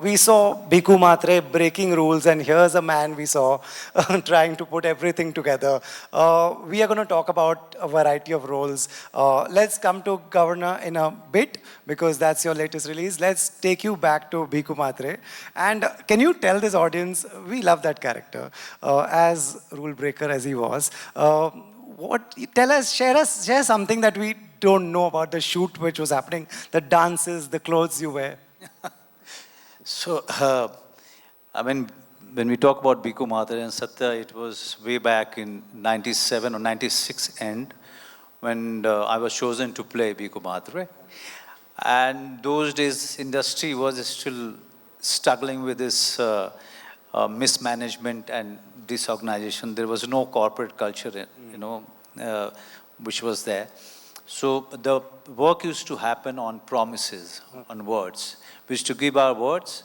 we saw Bhiku Matre breaking rules, and here's a man we saw trying to put everything together. We are going to talk about a variety of roles. Let's come to Governor in a bit, because that's your latest release. Let's take you back to Bhiku Matre. And can you tell this audience, we love that character, as rule breaker as he was. Tell us, share something that we don't know about the shoot which was happening, the dances, the clothes you wear. So, I mean, when we talk about Bhiku Matre and Satya, it was way back in 97 or 96 end when I was chosen to play Bhiku Matre. And those days, industry was still struggling with this mismanagement and disorganization. There was no corporate culture, which was there. So the work used to happen on promises, on words. We used to give our words,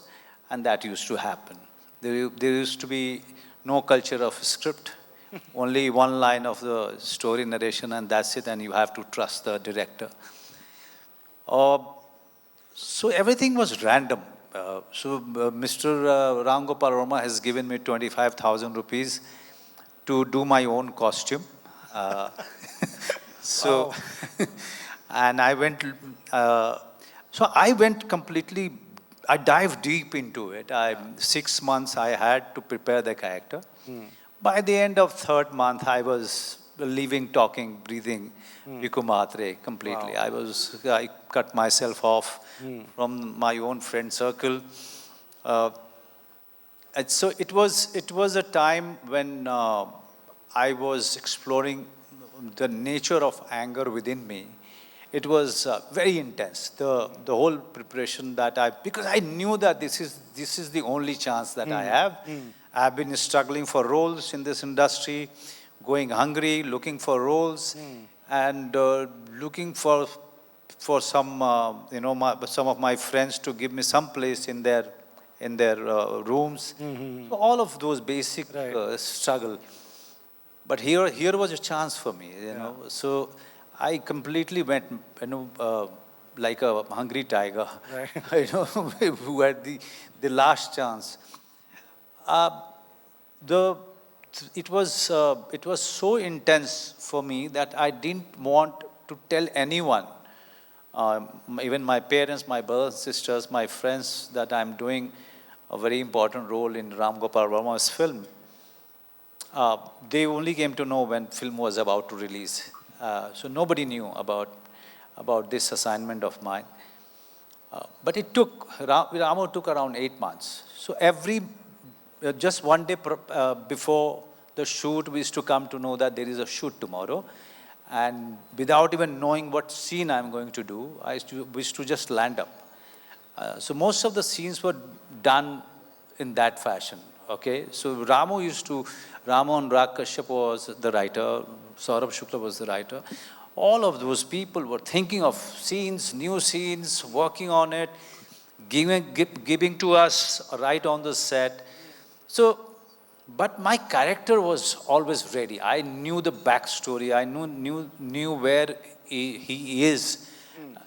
and that used to happen. There used to be no culture of script, only one line of the story narration, and that's it, and you have to trust the director. So everything was random. Mr. Ram Gopal Verma has given me 25,000 rupees to do my own costume. So, and I went, completely, I dived deep into it. 6 months I had to prepare the character. By the end of 3rd month, I was living, talking, breathing Bhiku Matre completely. Wow. I cut myself off from my own friend circle. And so it was a time when I was exploring the nature of anger within me. It was very intense. The whole preparation because I knew that this is the only chance that I have. I've been struggling for roles in this industry, going hungry, looking for roles, and looking for some some of my friends to give me some place in their rooms. So all of those basic struggle. But here was a chance for me, you know. So I completely went, like a hungry tiger, who had the last chance. It was so intense for me that I didn't want to tell anyone, even my parents, my brothers, sisters, my friends, that I'm doing a very important role in Ram Gopal Verma's film. They only came to know when film was about to release. So nobody knew about this assignment of mine. But Ramo took around 8 months. So just one day before the shoot, we used to come to know that there is a shoot tomorrow. And without even knowing what scene I'm going to do, we used to just land up. So most of the scenes were done in that fashion. Okay, so Ramo and Rag Kashyap was the writer, Saurabh Shukla was the writer. All of those people were thinking of scenes, new scenes, working on it, giving to us right on the set. So, but my character was always ready. I knew the backstory. I knew where he is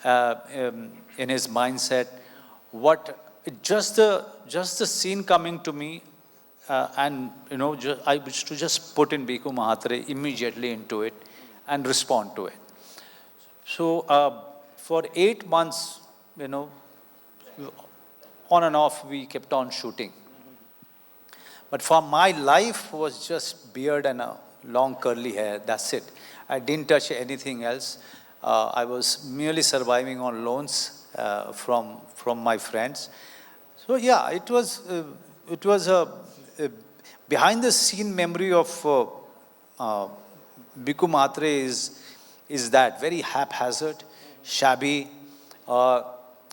in his mindset. Just the scene coming to me. I wish to just put in Bhiku Matre immediately into it and respond to it. So for 8 months, on and off, we kept on shooting. But for my life was just beard and a long curly hair. That's it. I didn't touch anything else. I was merely surviving on loans from my friends. So yeah, it was a behind the scene memory of Bhiku Matre is that very haphazard, shabby,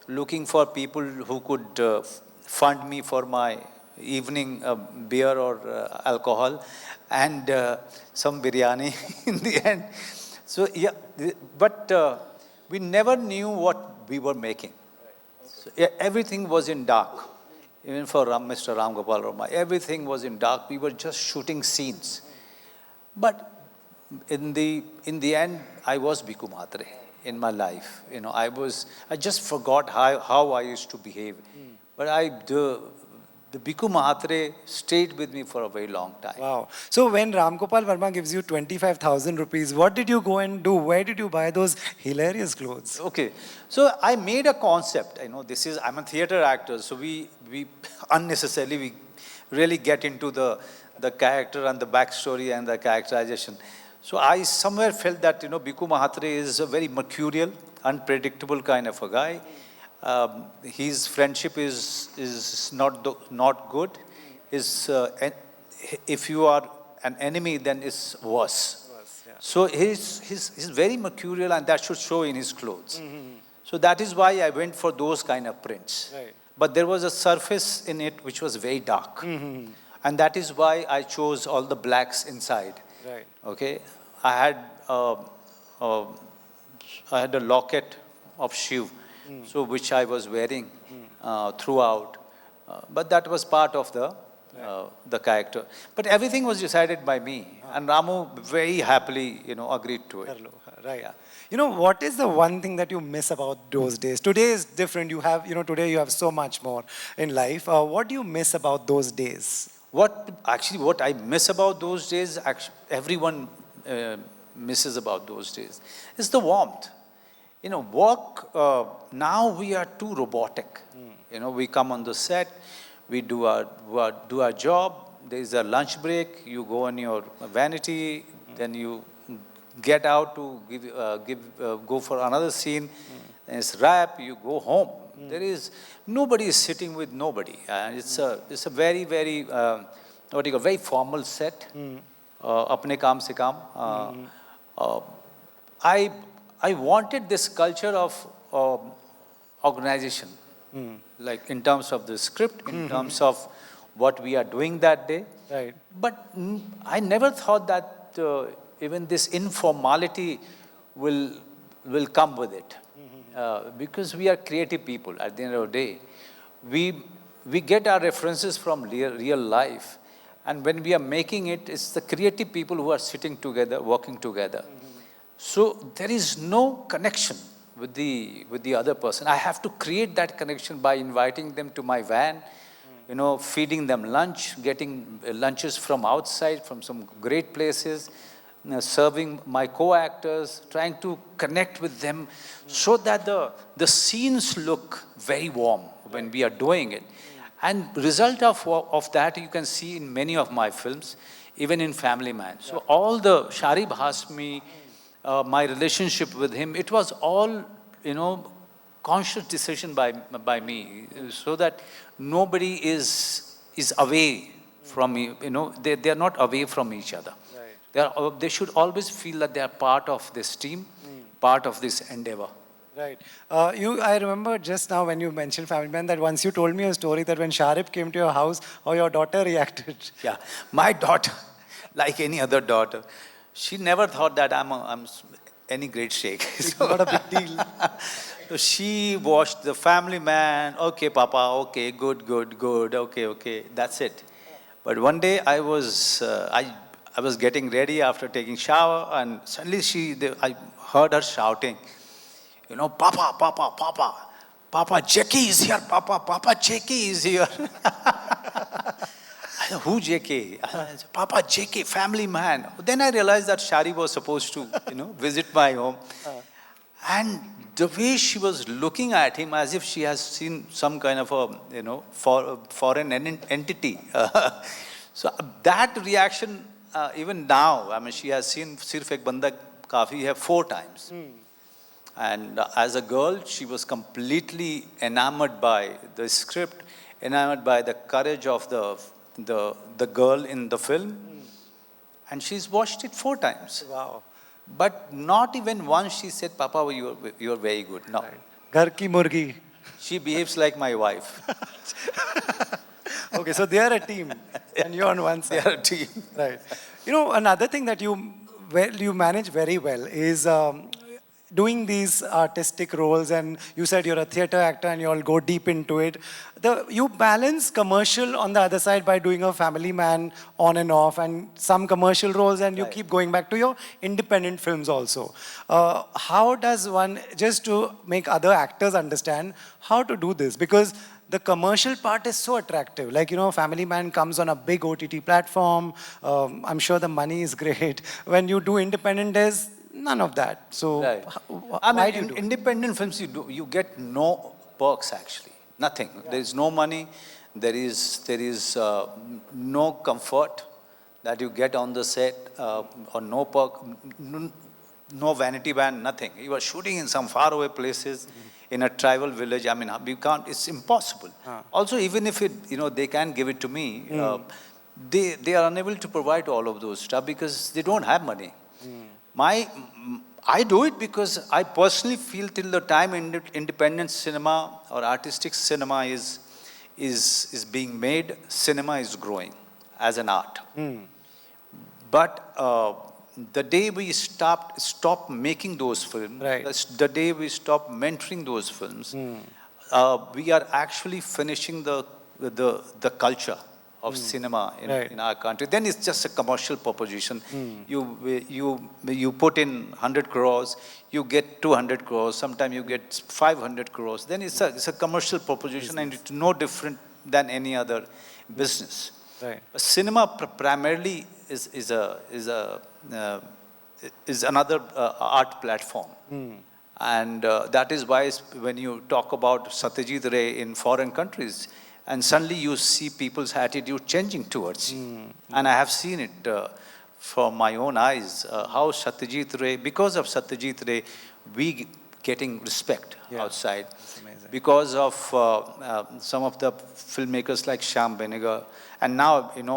looking for people who could fund me for my evening beer or alcohol and some biryani in the end. So yeah, but we never knew what we were making. So, yeah, everything was in dark. Even for Mr. Ram Gopal Verma, everything was in dark. We were just shooting scenes. But in the end, I was Bhiku Matre in my life. I just forgot how I used to behave But the Bhikkhu Mahatre stayed with me for a very long time. Wow. So when Ram Gopal Verma gives you 25,000 rupees, what did you go and do? Where did you buy those hilarious clothes? Okay, so I made a concept. I know I'm a theater actor, so we unnecessarily we really get into the character and the backstory and the characterization. So I somewhere felt that Bhikkhu Mahatre is a very mercurial, unpredictable kind of a guy. His friendship is not good. If you are an enemy, then it's worse. So he's very mercurial, and that should show in his clothes. So that is why I went for those kind of prints. Right. But there was a surface in it which was very dark. And that is why I chose all the blacks inside. Right. Okay, I had uh, I had a locket of Shiv, so which I was wearing throughout. But that was part of the character. But everything was decided by me, and Ramu very happily, agreed to it. Right. Yeah. You know, what is the one thing that you miss about those days? Today is different. You have, today you have so much more in life. What do you miss about those days? What I miss about those days, actually, everyone misses about those days, is the warmth. Work, now we are too robotic. We come on the set, we do our job, there is a lunch break, you go on your vanity, then you get out to go for another scene, then it's wrap, you go home. Nobody is sitting with nobody. And it's a very, very, very formal set. Apne kaam se kaam. I wanted this culture of organization, like in terms of the script, in terms of what we are doing that day. Right. But I never thought that even this informality will come with it. Because we are creative people at the end of the day. We get our references from real life. And when we are making it, it's the creative people who are sitting together, working together. So there is no connection with the other person. I have to create that connection by inviting them to my van, feeding them lunch, getting lunches from outside, from some great places, serving my co-actors, trying to connect with them so that the scenes look very warm when we are doing it. And result of that you can see in many of my films, even in Family Man. So all the Sharib Hasmi, my relationship with him, it was all, conscious decision by me, so that nobody is away from me. They are not away from each other. They should always feel that they are part of this team, part of this endeavor. Right. I remember just now when you mentioned Family Man that once you told me a story that when Sharip came to your house, how your daughter reacted. Yeah, my daughter, like any other daughter, she never thought that I'm any great sheikh. It's not a big deal. So she watched the Family Man. Okay, Papa. Okay, good. Okay, that's it. But one day I was getting ready after taking shower, and suddenly I heard her shouting, Papa, Jackie is here, Papa, Jackie is here. I said, who JK? I said, Papa, JK, Family Man. Then I realized that Shari was supposed to, visit my home. And the way she was looking at him as if she has seen some kind of a, foreign entity. So that reaction, even now, I mean, she has seen Sirf Ek Banda Kafi hai 4 times. And as a girl, she was completely enamored by the script, enamored by the courage of the girl in the film. And she's watched it 4 times. Wow. But not even once she said, Papa, you're very good. No. Ghar ki murgi. She behaves like my wife. Okay, so they are a team, and you're on one side. They are a team. Right. Another thing that you manage very well is doing these artistic roles, and you said you're a theater actor and you all go deep into it. You balance commercial on the other side by doing a Family Man on and off and some commercial roles, and you keep going back to your independent films also. How does one, just to make other actors understand how to do this? Because the commercial part is so attractive. Like, you know, Family Man comes on a big OTT platform. I'm sure the money is great. When you do independent, there's none of that. So Right. why do you do it? Independent films, you get no perks actually, nothing. There is no money, there is no comfort that you get on the set, or no perk, no vanity band, nothing. You are shooting in some faraway places, in a tribal village. I mean, you can't. It's impossible. Also, even if they can give it to me, they are unable to provide all of those stuff because they don't have money. My, I do it because I personally feel till the time independent cinema or artistic cinema is being made, cinema is growing as an art. But the day we stop making those films, Right. the day we stop mentoring those films, we are actually finishing the culture of cinema Right. in our country. Then it's just a commercial proposition. You put in 100 crores, you get 200 crores, sometimes you get 500 crores. Then it's a commercial proposition and it's no different than any other business. Right. Cinema primarily is another art platform. And that is why when you talk about Satyajit Ray in foreign countries, and suddenly you see people's attitude changing towards you. And I have seen it from my own eyes, how Satyajit Ray, because of Satyajit Ray, we getting respect outside. amazing. Because of some of the filmmakers like Shyam Benegal, and now, in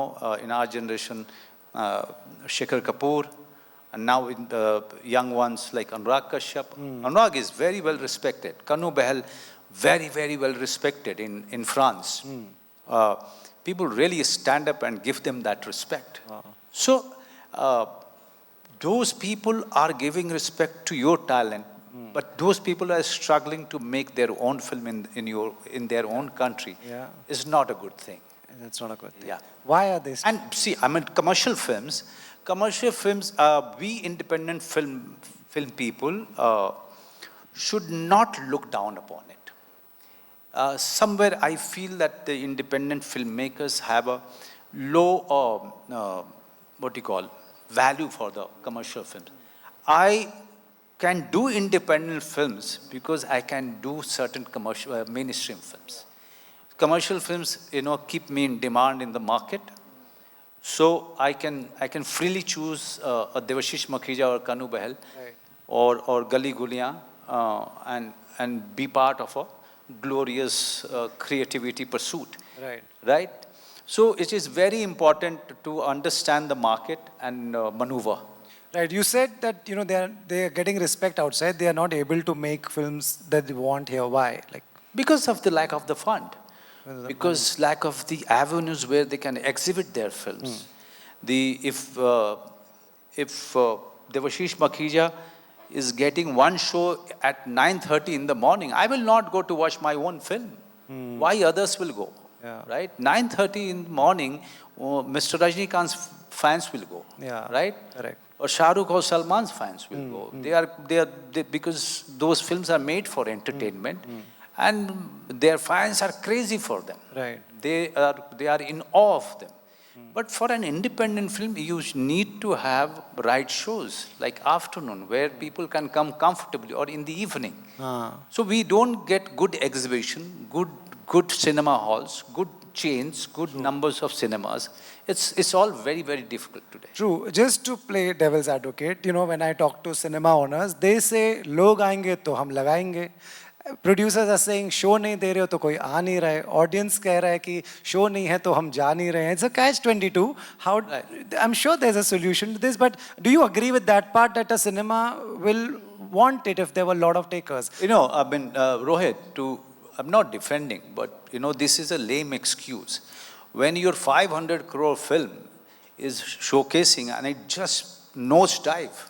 our generation, Shekhar Kapoor, and now in the young ones like Anurag Kashyap. Anurag is very well respected. Kanu Behel, very, very well respected in France. People really stand up and give them that respect. So, those people are giving respect to your talent, but those people are struggling to make their own film in their own country. Yeah. Is not a good thing. That's not a good thing. Yeah. Why are they? And see, I mean, commercial films, we independent film people should not look down upon it. Somewhere I feel that the independent filmmakers have a low, value for the commercial films. I can do independent films because I can do certain commercial, mainstream films. Commercial films, keep me in demand in the market. So I can freely choose a Devashish Makhija or Kanu Behel, Right. or Gali Guliyan, and be part of a glorious creativity pursuit. Right. Right? So it is very important to understand the market and maneuver. Right. You said that they are getting respect outside. They are not able to make films that they want here. Why? Like, Because of the lack of the fund. Well, the Because lack of the avenues where they can exhibit their films. If Devashish Makhija is getting one show at 9:30 in the morning, I will not go to watch my own film. Why others will go? Yeah. Right? 9:30 in the morning, Mr. Rajnikant's fans will go. Yeah. Right? Correct. Or Shah Rukh or Salman's fans will go. They because those films are made for entertainment, and their fans are crazy for them. Right. They are in awe of them. But for an independent film, you need to have right shows, like afternoon, where people can come comfortably, or in the evening. So we don't get good exhibition, good cinema halls, good chains, good numbers of cinemas. It's all very, very difficult today. True. Just to play devil's advocate, when I talk to cinema owners, they say, "Log आएंगे तो हम लगाएंगे." Producers are saying, "Show नहीं दे रहे हो तो कोई आ नहीं रहा है." Audience कह रहा है कि show नहीं है तो हम जा नहीं रहे हैं. It's a catch-22. I'm sure there's a solution to this, but do you agree with that part, that a cinema will want it if there were a lot of takers? Rohit, I'm not defending, but this is a lame excuse. When your 500 crore film is showcasing and it just nosedive,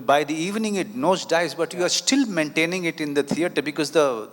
by the evening it nosedives, but you are still maintaining it in the theater because the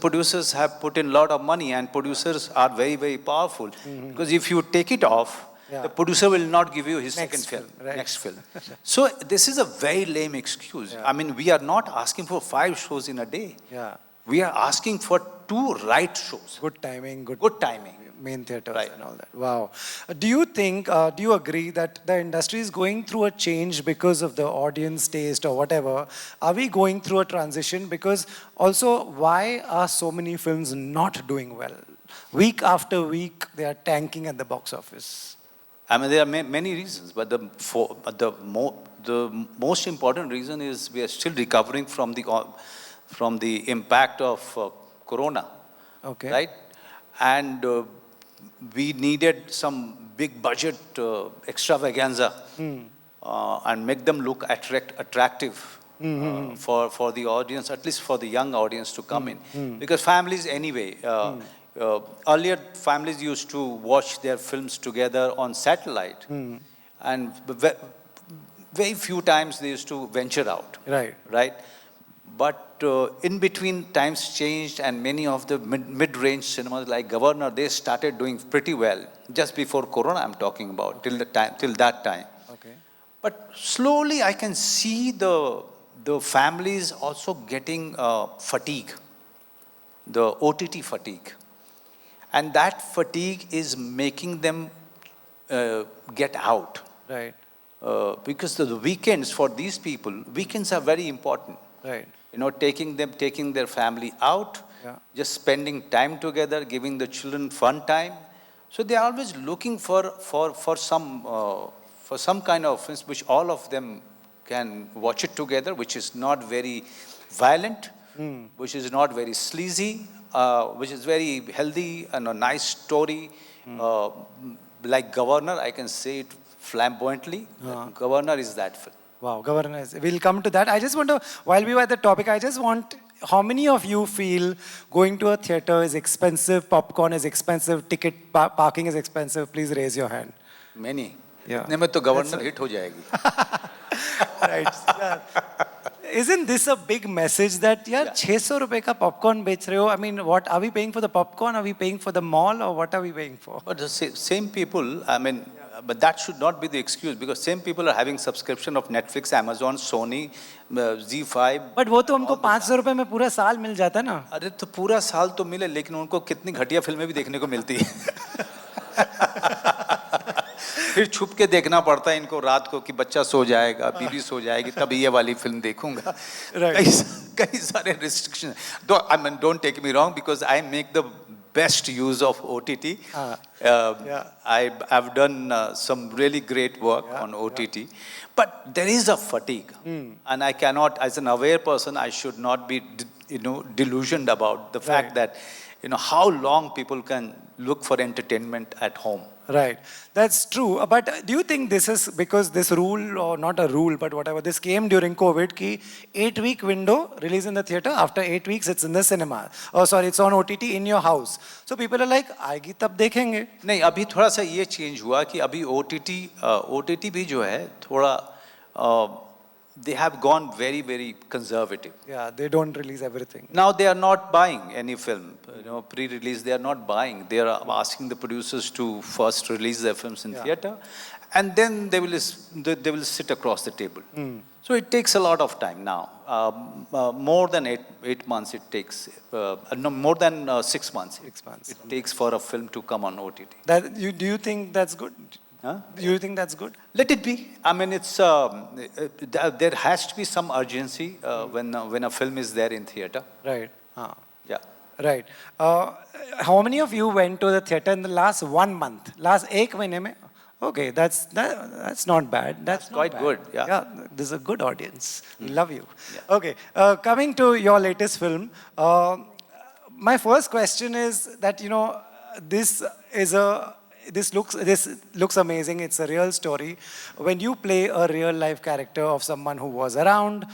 producers have put in a lot of money, and producers are very, very powerful. Because if you take it off, the producer will not give you his Next second film, film, right. next film. So this is a very lame excuse. I mean, we are not asking for 5 shows in a day. Yeah. We are asking for 2 right shows. Good timing, Good timing. main theaters Right. and all that. Wow. Do you think, do you agree that the industry is going through a change because of the audience taste or whatever? Are we going through a transition? Because also, why are so many films not doing well? Week after week, they are tanking at the box office. I mean, there are many reasons, but the most important reason is we are still recovering from the impact of Corona, Okay. right? And we needed some big budget extravaganza and make them look attractive for the audience, at least for the young audience to come in. Because families anyway, earlier families used to watch their films together on satellite, and very few times they used to venture out, Right. right? But in between, times changed, and many of the mid-range cinemas like Governor, they started doing pretty well just before Corona. I'm talking about till that time. Okay. But slowly, I can see the families also getting fatigue, the OTT fatigue, and that fatigue is making them get out. Right. Because the weekends for these people, weekends are very important. Right. You know, taking their family out, Yeah. just spending time together, giving the children fun time. So they are always looking for some kind of films which all of them can watch it together, which is not very violent, which is not very sleazy, which is very healthy and a nice story. Like Governor, I can say it flamboyantly. That Governor is that film. Wow, governance. We'll come to that. I just want to, while we were at the topic, I just want, how many of you feel going to a theater is expensive, popcorn is expensive, ticket parking is expensive? Please raise your hand. Many. Yeah. इतने में तो governor hit हो जाएगी. Right. Yeah. Isn't this a big message that, yeah, 600 रुपए का popcorn बेच रहे हो? I mean, what, are we paying for the popcorn? Are we paying for the mall? Or what are we paying for? But the same people, I mean, but that should not be the excuse because same people are having subscription of Netflix, Amazon, Sony, Z5. But वो तो हमको 500 रुपए में पूरा साल मिल जाता है ना? अरे तो पूरा साल तो मिले लेकिन उनको कितनी घटिया फिल्में भी देखने को मिलती है. फिर छुप के देखना पड़ता है इनको रात को कि बच्चा सो जाएगा, बीवी सो जाएगी, तभी ये वाली फिल्म देखूंगा. कई सारे restrictions. I mean, don't take me wrong because I make the best use of OTT. I've done some really great work on OTT. But there is a fatigue. And I cannot, as an aware person, I should not be delusioned about the fact that how long people can look for entertainment at home. Right, that's true. But do you think this is because this rule, or not a rule, but whatever, this came during COVID, ki 8-week window, release in the theater, after 8 weeks it's in the cinema. Oh sorry, it's on OTT in your house. So people are like, आएगी तब देखेंगे. नहीं, अभी थोड़ा सा ये change हुआ कि अभी OTT भी जो है थोड़ा they have gone very, very conservative. Yeah, they don't release everything. Now they are not buying any film, pre-release. They are not buying. They are asking the producers to first release their films in theater, and then they will sit across the table. So it takes a lot of time now. More than eight months it takes. No, more than 6 months. 6 months. It takes for a film to come on OTT. Do you think that's good? Huh? Do you think that's good? Let it be. I mean, it's there has to be some urgency when a film is there in theater. Right. Yeah. Right. How many of you went to the theater in the last 1 month? Last 1 महीने में? Okay, that's not bad. That's not quite bad. good. Yeah. This is a good audience. We love you. Yeah. Okay, coming to your latest film, my first question is that this looks amazing. It's a real story. When you play a real life character of someone who was around,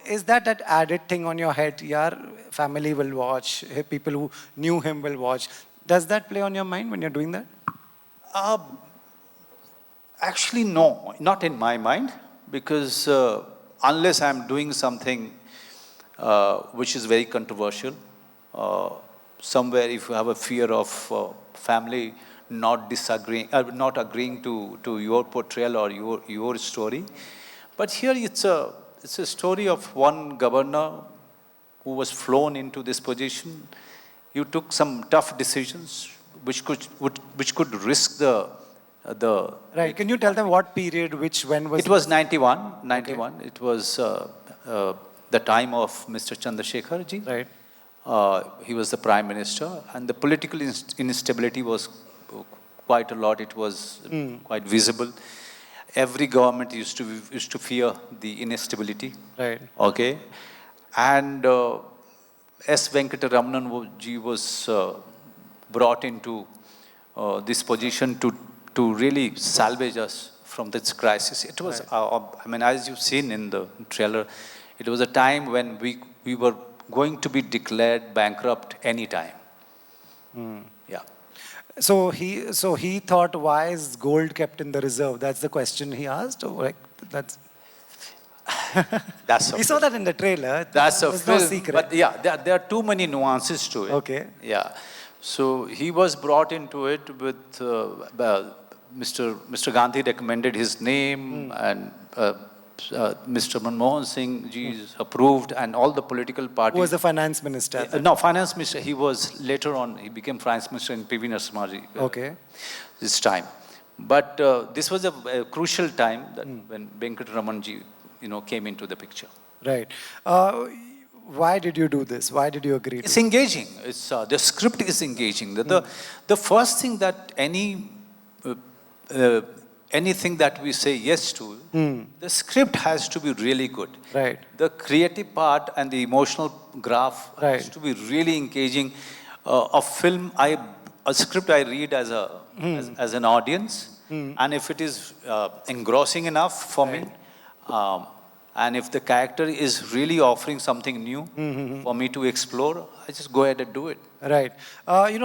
is that added thing on your head? Yaar, family will watch, people who knew him will watch. Does that play on your mind when you're doing that? Actually, no, not in my mind, because unless I'm doing something which is very controversial, somewhere if you have a fear of family not agreeing to your portrayal or your story. But here it's a story of one governor who was flown into this position, you took some tough decisions which could risk the. Right. Can you tell them what period, when was It was 91. Okay. It was the time of Mr. Chandrasekhar ji. Right. He was the prime minister, and the political instability was quite a lot. It was quite visible. Every government used to fear the instability. Right. Okay, and S. Venkataramanan ji was brought into this position to really salvage us from this crisis. It was, I mean, as you've seen in the trailer, it was a time when we were going to be declared bankrupt anytime. Yeah. So he thought, why is gold kept in the reserve? That's the question he asked. Or like that's. That's We saw that in the trailer. That's a There's film, no secret. but yeah, there are too many nuances to it. Okay. Yeah. So he was brought into it with Mr. Gandhi recommended his name, and Mr. Manmohan Singh ji is approved, and all the political parties. Who was the finance minister? No, finance minister. He was later on. He became finance minister in P.V. Narasimha ji. Okay. This time, but this was a crucial time that when Venkataraman ji, came into the picture. Right. Why did you do this? Why did you agree? It's engaging. It's the script is engaging. The first thing that anything that we say yes to, the script has to be really good. Right. The creative part and the emotional graph has Right. to be really engaging. A film, a script I read as as an audience, and if it is engrossing enough for me, and if the character is really offering something new for me to explore, I just go ahead and do it. Right.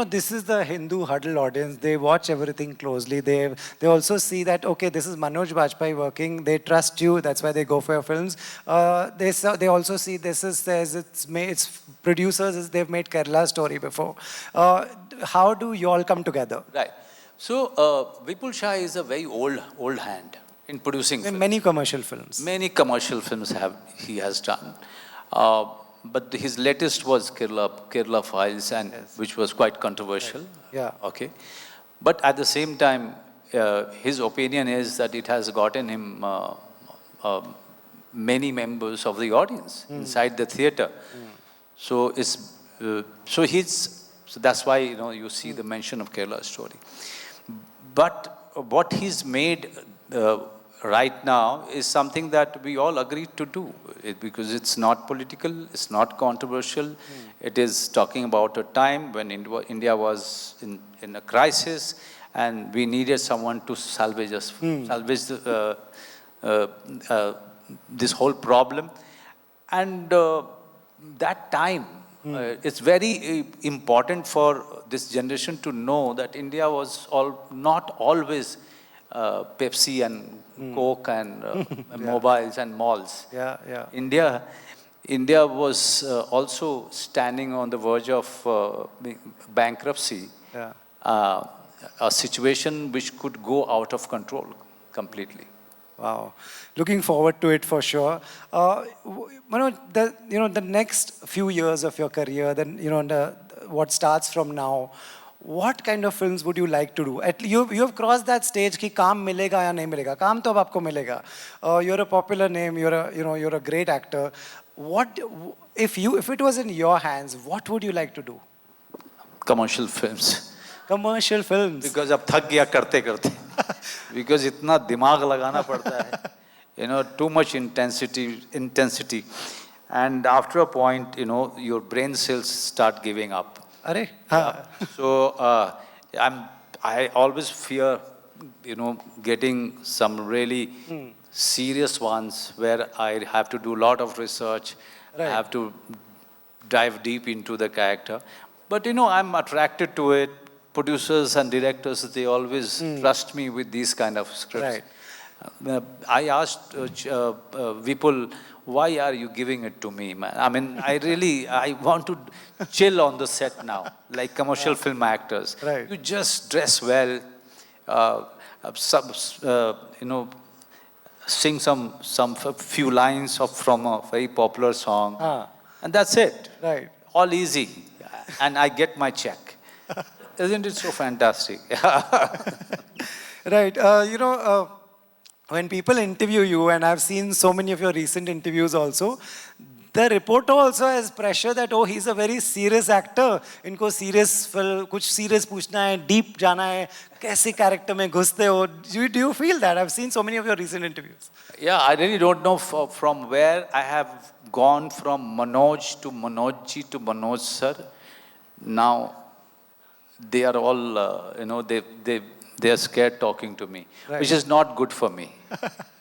This is the Hindu huddle audience. They watch everything closely. They also see that, okay, this is Manoj Bajpayee working. They trust you. That's why they go for your films. They also see it's producers. They've made Kerala Story before. How do you all come together? Right. So Vipul Shah is a very old hand in producing films. Many commercial films. Many commercial films he has done. But his latest was Kerala Files, and which was quite controversial. Right. Yeah. Okay. But at the same time, his opinion is that it has gotten him many members of the audience inside the theater. So that's why you see the mention of Kerala Story. But what he's made right now is something that we all agreed to do, because it's not political, it's not controversial. It is talking about a time when India was in a crisis, and we needed someone to salvage us, salvage this whole problem. And that time, it's very important for this generation to know that India was not always Pepsi and Coke and mobiles and malls. Yeah, yeah. India was also standing on the verge of bankruptcy, a situation which could go out of control completely. Wow, looking forward to it for sure. Manoj, the next few years of your career, then what starts from now. What kind of films would you like to do? You have crossed that stage कि काम मिलेगा या नहीं मिलेगा. काम तो अब आपको मिलेगा. You're a popular name. You're a great actor. What if it was in your hands? What would you like to do? Commercial films. Commercial films. Because अब थक गया करते करते. Because इतना दिमाग लगाना पड़ता है. Too much intensity, and after a point, your brain cells start giving up. Arey? So I always fear, getting some really serious ones where I have to do a lot of research. Right. I have to dive deep into the character. But I'm attracted to it. Producers and directors, they always trust me with these kind of scripts. Right. I asked Vipul, why are you giving it to me, man? I mean, I want to chill on the set now, like commercial film actors. Right. You just dress well, sing some few lines from a very popular song, And that's it. Right. All easy. And I get my check. Isn't it so fantastic? Right. When people interview you, and I've seen so many of your recent interviews also, the reporter also has pressure that, oh, he's a very serious actor. इनको serious कुछ serious पूछना है, deep जाना है, कैसे character में घुसते हो? Do you feel that? I've seen so many of your recent interviews. Yeah, I really don't know from where I have gone from Manoj to Manojji to Manoj sir. Now they are all, they are scared talking to me, Right. which is not good for me.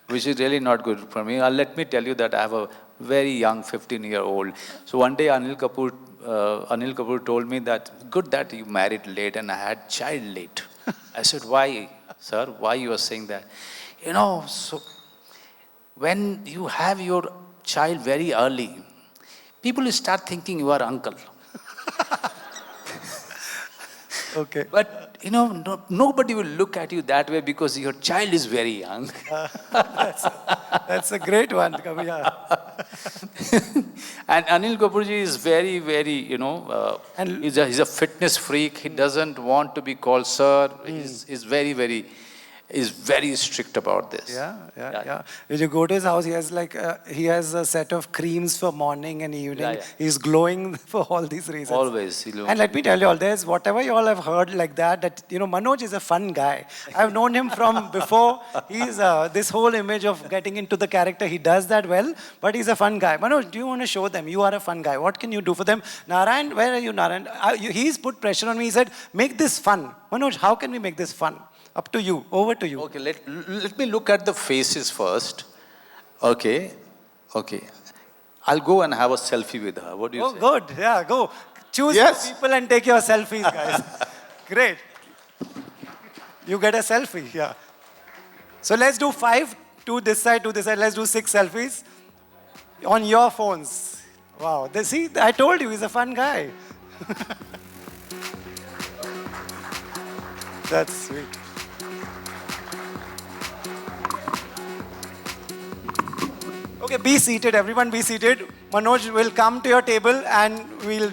Which is really not good for me. Let me tell you that I have a very young 15-year-old. So one day Anil Kapoor told me that, good that you married late and I had child late. I said, why, sir? Why you are saying that? So when you have your child very early, people start thinking you are uncle. Okay. But, nobody will look at you that way because your child is very young. That's a great one. Yeah. And Anil Kapoorji is very, very, And- he's a fitness freak. He doesn't want to be called sir. He's very strict about this. Yeah. When you go to his house, he has a set of creams for morning and evening. Yeah. He's glowing for all these reasons. Always. And let me tell you all, there's whatever you all have heard like that, Manoj is a fun guy. I've known him from before. He's this whole image of getting into the character. He does that well, but he's a fun guy. Manoj, do you want to show them? You are a fun guy. What can you do for them? Narayan, where are you, Narayan? He's put pressure on me. He said, make this fun. Manoj, how can we make this fun? Up to you. Over to you. Okay, let me look at the faces first. Okay. I'll go and have a selfie with her. What do you say? Good. Yeah, go. Choose Yes. people and take your selfies, guys. Great. You get a selfie. Yeah. So let's do 5 to this side, to this side. Let's do 6 selfies on your phones. Wow. See, I told you, he's a fun guy. That's sweet. Okay, be seated. Everyone be seated. Manoj will come to your table and we'll...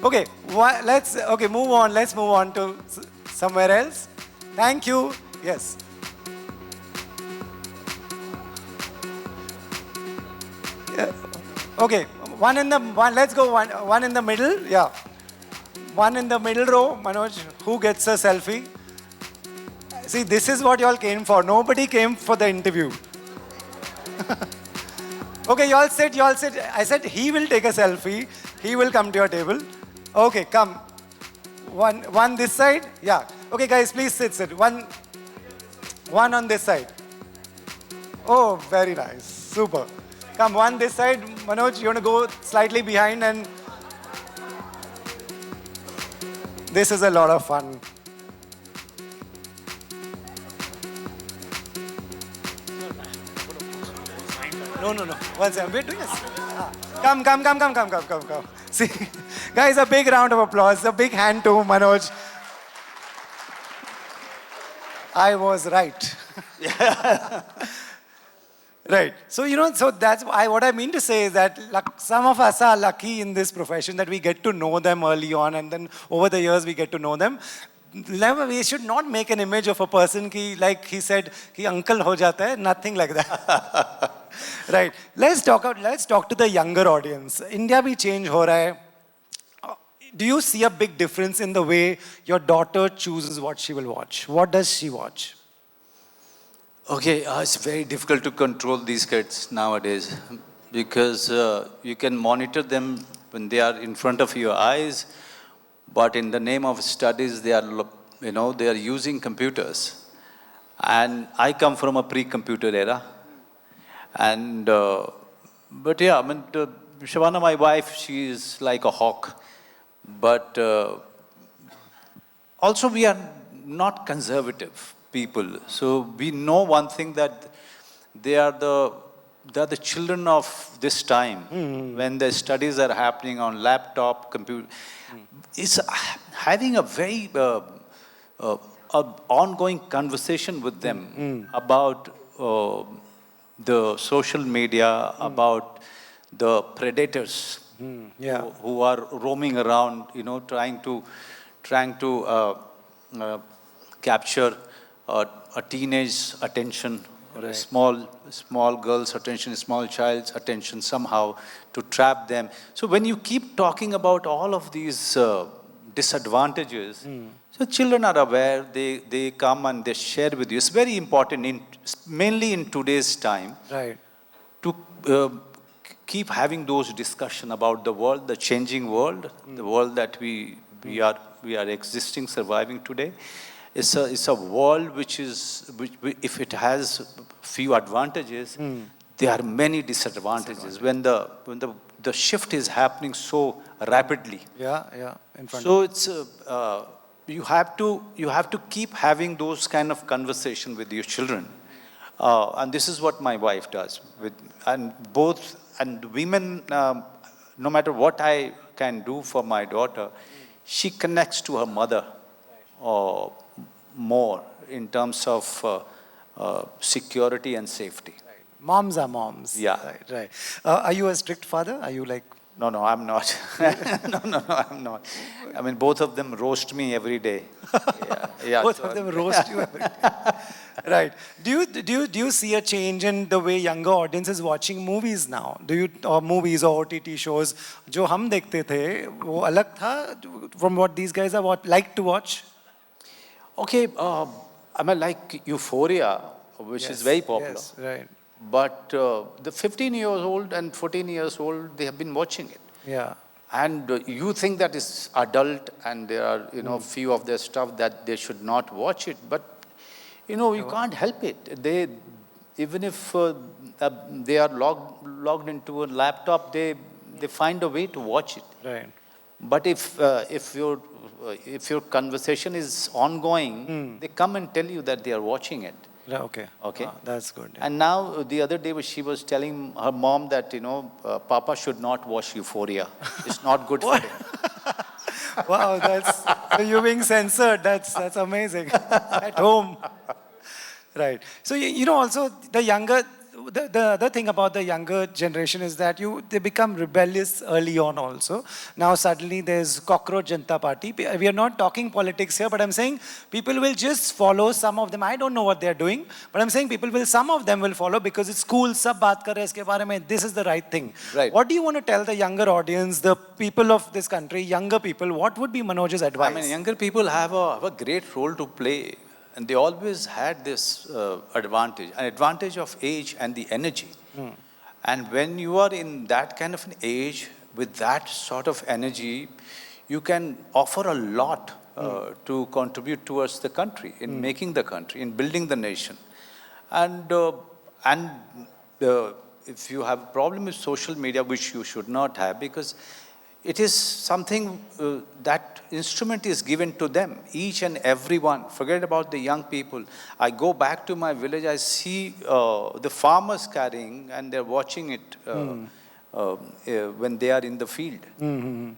Okay, move on. Let's move on to somewhere else. Thank you. Yes. Yeah. Okay, let's go one in the middle. Yeah. One in the middle row. Manoj, who gets a selfie? See, this is what you all came for. Nobody came for the interview. Okay, you all sit. I said he will take a selfie. He will come to your table. Okay, come. One this side. Yeah. Okay, guys, please sit. One on this side. Oh, very nice. Super. Come, one this side. Manoj, you want to go slightly behind and... This is a lot of fun. No. One second. We're doing this. Come. See, guys, a big round of applause. A big hand to Manoj. I was right. Right. So that's what I mean to say is that some of us are lucky in this profession that we get to know them early on, and then over the years we get to know them. We should not make an image of a person like he said, uncle ho jata hai, nothing like that. Right. Let's talk to the younger audience. India bhi change ho raha hai. Do you see a big difference in the way your daughter chooses what she will watch? What does she watch? Okay, it's very difficult to control these kids nowadays because you can monitor them when they are in front of your eyes, but in the name of studies, they are using computers. And I come from a pre-computer era. And, but yeah, Shavana, my wife, she is like a hawk. But also we are not conservative people. So we know one thing, that they are the children of this time when the studies are happening on laptop, computer. It's having a very ongoing conversation with them about the social media, about the predators Yeah. who are roaming around, trying to uh, capture a teenage attention, or a Right. small girl's attention, a small child's attention somehow to trap them. So when you keep talking about all of these disadvantages, so children are aware, they come and they share with you. It's very important, mainly in today's time, Right. to keep having those discussion about the world, the changing world, the world that we are existing, surviving today. It's a world if it has few advantages, there are many disadvantages when the shift is happening so rapidly. Yeah, yeah. In front So it's you have to keep having those kind of conversation with your children, and this is what my wife does with and women. No matter what I can do for my daughter, she connects to her mother uh, more in terms of security and safety. Moms are moms. Yeah. Right, right. Are you a strict father? Are you like, No, no, I'm not. No, I'm not. I mean, both of them roast me every day. Yeah, yeah. both so of them roast you every day? Right. Do you see a change in the way younger audience is watching movies now? Do you or movies or OTT shows जो हम देखते थे वो अलग था from what these guys are like to watch? Okay, I mean, like Euphoria, which is very popular. Yes, right. But the 15 years old and 14 years old, they have been watching it. Yeah. And you think that is adult, and there are, few of their stuff that they should not watch it. But, you can't help it. Even if they are logged into a laptop, they find a way to watch it. Right. But if your conversation is ongoing, they come and tell you that they are watching it. Right, okay. Okay. That's good. Yeah. And now the other day she was telling her mom that Papa should not watch Euphoria. It's not good for him. Wow, so you being censored. That's amazing. At home. Right. So also the younger, the other thing about the younger generation is that they become rebellious early on also. Now suddenly there's Cockroach Janata Party. We are not talking politics here, but I'm saying people will just follow some of them. I don't know what they're doing, but I'm saying some of them will follow because it's cool. Sab baat kar rahe hain, iske baare mein, this is the right thing. Right. What do you want to tell the younger audience, the people of this country, younger people? What would be Manoj's advice? I mean, younger people have a great role to play. And they always had this an advantage of age and the energy. And when you are in that kind of an age, with that sort of energy, you can offer a lot to contribute towards the country, in making the country, in building the nation. And if you have a problem with social media, which you should not have, because it is something that instrument is given to them, each and every one. Forget about the young people. I go back to my village, I see the farmers carrying, and they're watching it when they are in the field.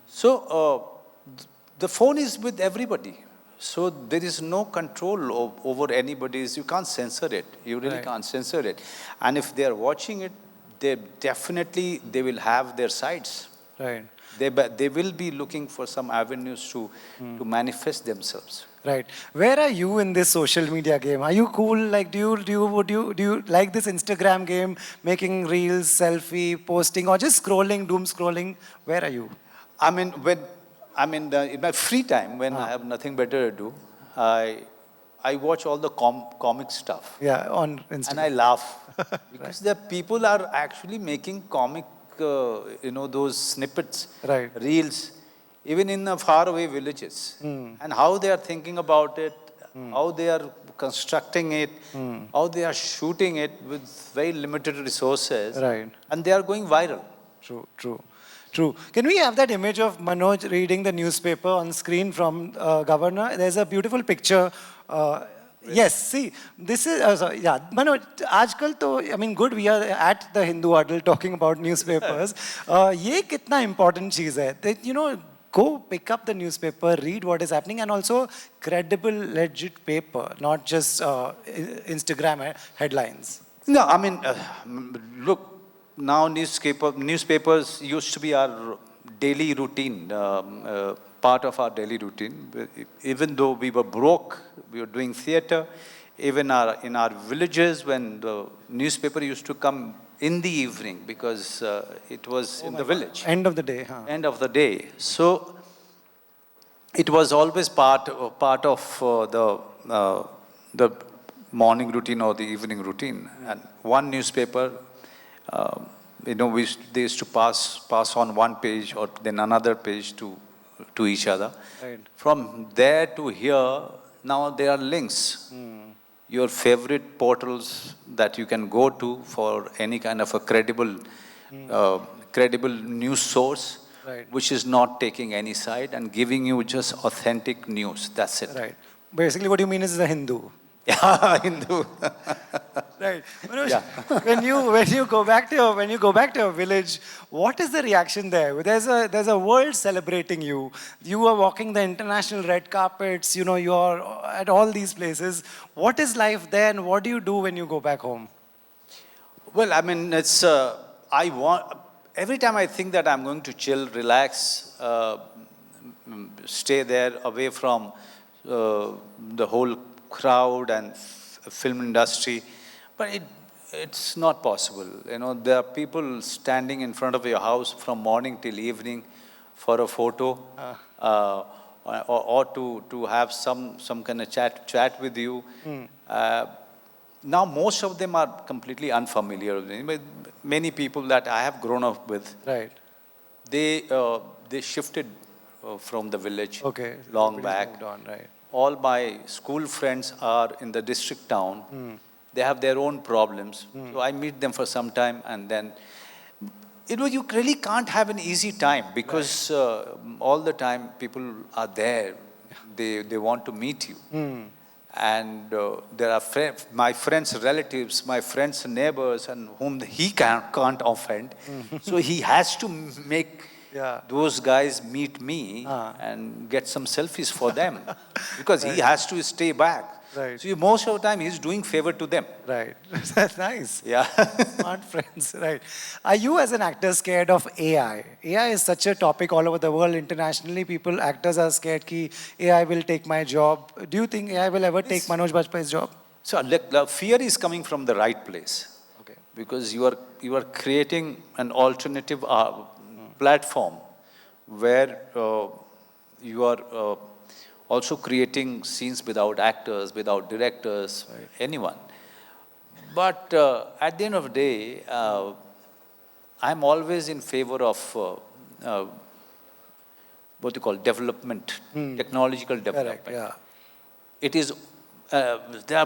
So the phone is with everybody. So there is no control over anybody's. You can't censor it. You really can't censor it. And if they are watching it, they will have their sides. Right. They will be looking for some avenues to manifest themselves. Right. Where are you in this social media game? Are you cool? Like, do you like this Instagram game, making reels, selfie, posting, or just scrolling, doom scrolling? Where are you? I mean, in my free time, when I have nothing better to do, I watch all the comic stuff. Yeah, on Instagram. And I laugh because the people are actually making comic, those snippets, reels, even in faraway villages, and how they are thinking about it, how they are constructing it, how they are shooting it with very limited resources, and they are going viral. True. Can we have that image of Manoj reading the newspaper on screen from Governor? There's a beautiful picture. Yes, see, this is, Manoj, आजकल तो, I mean, good, we are at the Hindu Huddle talking about newspapers. ये कितना important चीज़ है that, go pick up the newspaper, read what is happening, and also credible, legit paper, not just Instagram headlines. No, I mean, look, now newspapers used to be our daily routine, part of our daily routine. Even though we were broke, we were doing theater. Even in our villages, when the newspaper used to come in the evening, because it was in the village, End of the day, huh? end of the day. So it was always part of the morning routine or the evening routine. And one newspaper, uh, they used to pass on one page or then another page to each other. Right. From there to here, now there are links. Your favorite portals that you can go to for any kind of a credible news source, Right. which is not taking any side and giving you just authentic news. That's it. Right. Basically, what you mean is the Hindu. Yeah, Hindu. Right. Manoj, Yeah. when you go back to your village, what is the reaction there? There's a world celebrating you. You are walking the international red carpets. You know, you are at all these places. What is life there, and what do you do when you go back home? Well, I mean, every time I think that I'm going to chill, relax, stay there away from the whole crowd and film industry, but it's not possible. There are people standing in front of your house from morning till evening for a photo, or to have some kind of chat with you. Now most of them are completely unfamiliar with me. But many people that I have grown up with, Right. they shifted from the village Okay. long Everybody's back. moved on, right. All my school friends are in the district town. They have their own problems. So I meet them for some time, and then you really can't have an easy time, because all the time people are there. They want to meet you. And there are my friends' relatives, my friends' neighbors, and whom he can't offend. So he has to make Yeah. those guys meet me and get some selfies for them, because he has to stay back. Right. So most of the time he's doing favor to them. Right. That's nice. Yeah. Smart friends, right. Are you as an actor scared of AI? AI is such a topic all over the world. Internationally, actors are scared that AI will take my job. Do you think AI will ever take Manoj Bajpayee's job? So the fear is coming from the right place. Okay. Because you are creating an alternative platform where you are also creating scenes without actors, without directors, anyone. But at the end of the day, I'm always in favor of what you call development, technological development. Correct, yeah. It is, there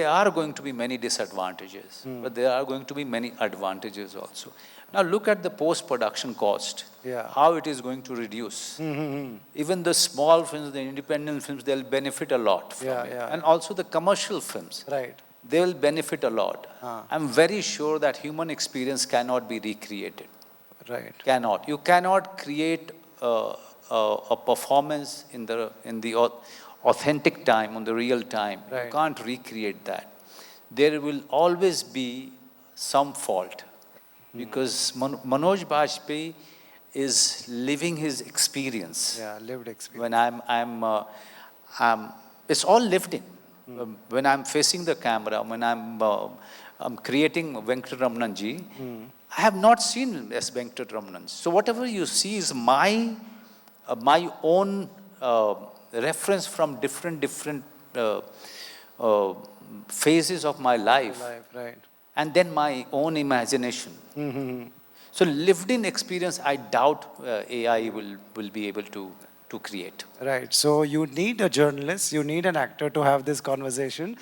are going to be many disadvantages, but there are going to be many advantages also. Now look at the post-production cost, how it is going to reduce. Even the small films, the independent films, they'll benefit a lot from it. And also the commercial films, they will benefit a lot. I'm very sure that human experience cannot be recreated. Right. Cannot. You cannot create a performance in the authentic time, on the real time. Right. You can't recreate that. There will always be some fault, because Manoj Bajpayee is living his experience. Yeah, lived experience. When it's all lived in. When I'm facing the camera, when I'm creating Venkatramanan ji, I have not seen S. Venkatramanan. So whatever you see is my own reference from different phases of my life. Right. And then my own imagination. So lived-in experience, I doubt AI will be able to create. Right. So you need a journalist, you need an actor to have this conversation.